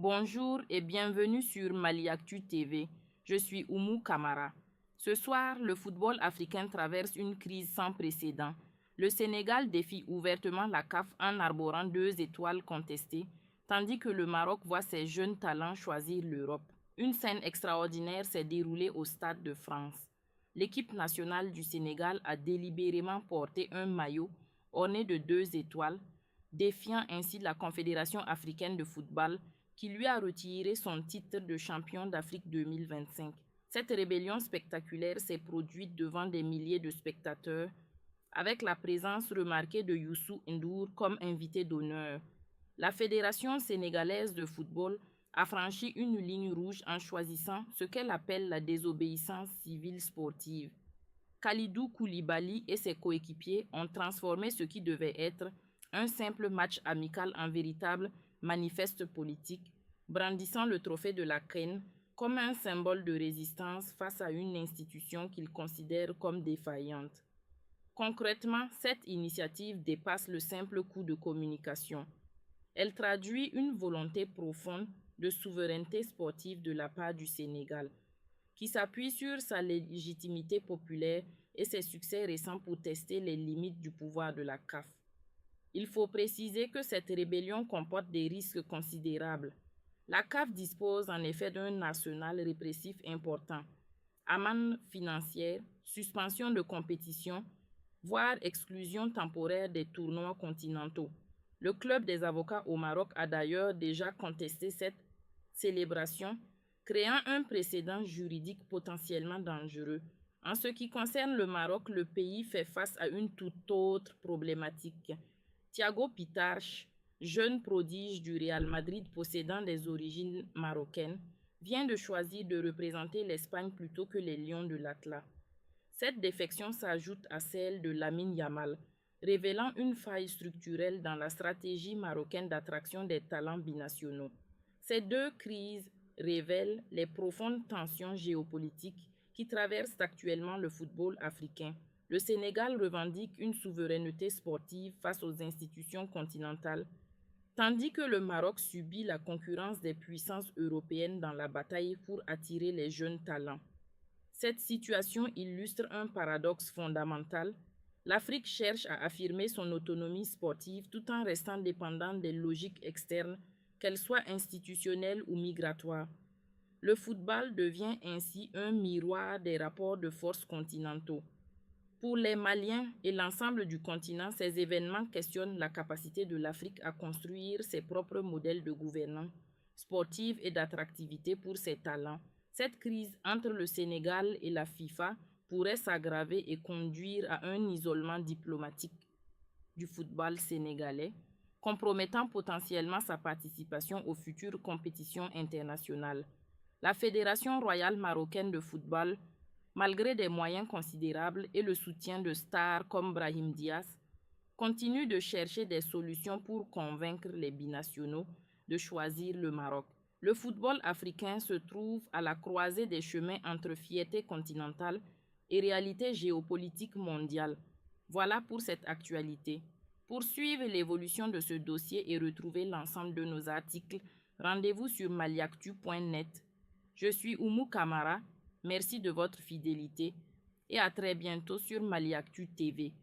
Bonjour et bienvenue sur Maliactu TV. Je suis Oumou Kamara. Ce soir, le football africain traverse une crise sans précédent. Le Sénégal défie ouvertement la CAF en arborant 2 étoiles contestées, tandis que le Maroc voit ses jeunes talents choisir l'Europe. Une scène extraordinaire s'est déroulée au Stade de France. L'équipe nationale du Sénégal a délibérément porté un maillot orné de 2 étoiles, défiant ainsi la Confédération africaine de football qui lui a retiré son titre de champion d'Afrique 2025. Cette rébellion spectaculaire s'est produite devant des milliers de spectateurs, avec la présence remarquée de Youssou N'Dour comme invité d'honneur. La Fédération sénégalaise de football a franchi une ligne rouge en choisissant ce qu'elle appelle la désobéissance civile sportive. Kalidou Koulibaly et ses coéquipiers ont transformé ce qui devait être un simple match amical en véritable manifeste politique, brandissant le trophée de la CAN comme un symbole de résistance face à une institution qu'ils considèrent comme défaillante. Concrètement, cette initiative dépasse le simple coup de communication. Elle traduit une volonté profonde de souveraineté sportive de la part du Sénégal, qui s'appuie sur sa légitimité populaire et ses succès récents pour tester les limites du pouvoir de la CAF. Il faut préciser que cette rébellion comporte des risques considérables. La CAF dispose en effet d'un arsenal répressif important, amendes financières, suspension de compétition, voire exclusion temporaire des tournois continentaux. Le club des avocats au Maroc a d'ailleurs déjà contesté cette célébration, créant un précédent juridique potentiellement dangereux. En ce qui concerne le Maroc, le pays fait face à une toute autre problématique. Thiago Pitarch, jeune prodige du Real Madrid possédant des origines marocaines, vient de choisir de représenter l'Espagne plutôt que les Lions de l'Atlas. Cette défection s'ajoute à celle de Lamine Yamal, révélant une faille structurelle dans la stratégie marocaine d'attraction des talents binationaux. Ces deux crises révèlent les profondes tensions géopolitiques qui traversent actuellement le football africain. Le Sénégal revendique une souveraineté sportive face aux institutions continentales, tandis que le Maroc subit la concurrence des puissances européennes dans la bataille pour attirer les jeunes talents. Cette situation illustre un paradoxe fondamental. L'Afrique cherche à affirmer son autonomie sportive tout en restant dépendante des logiques externes, qu'elles soient institutionnelles ou migratoires. Le football devient ainsi un miroir des rapports de force continentaux. Pour les Maliens et l'ensemble du continent, ces événements questionnent la capacité de l'Afrique à construire ses propres modèles de gouvernance sportive et d'attractivité pour ses talents. Cette crise entre le Sénégal et la FIFA pourrait s'aggraver et conduire à un isolement diplomatique du football sénégalais, compromettant potentiellement sa participation aux futures compétitions internationales. La Fédération royale marocaine de football, malgré des moyens considérables et le soutien de stars comme Brahim Diaz, continue de chercher des solutions pour convaincre les binationaux de choisir le Maroc. Le football africain se trouve à la croisée des chemins entre fierté continentale et réalité géopolitique mondiale. Voilà pour cette actualité. Pour suivre l'évolution de ce dossier et retrouver l'ensemble de nos articles, rendez-vous sur maliactu.net. Je suis Oumou Kamara. Merci de votre fidélité et à très bientôt sur Maliactu TV.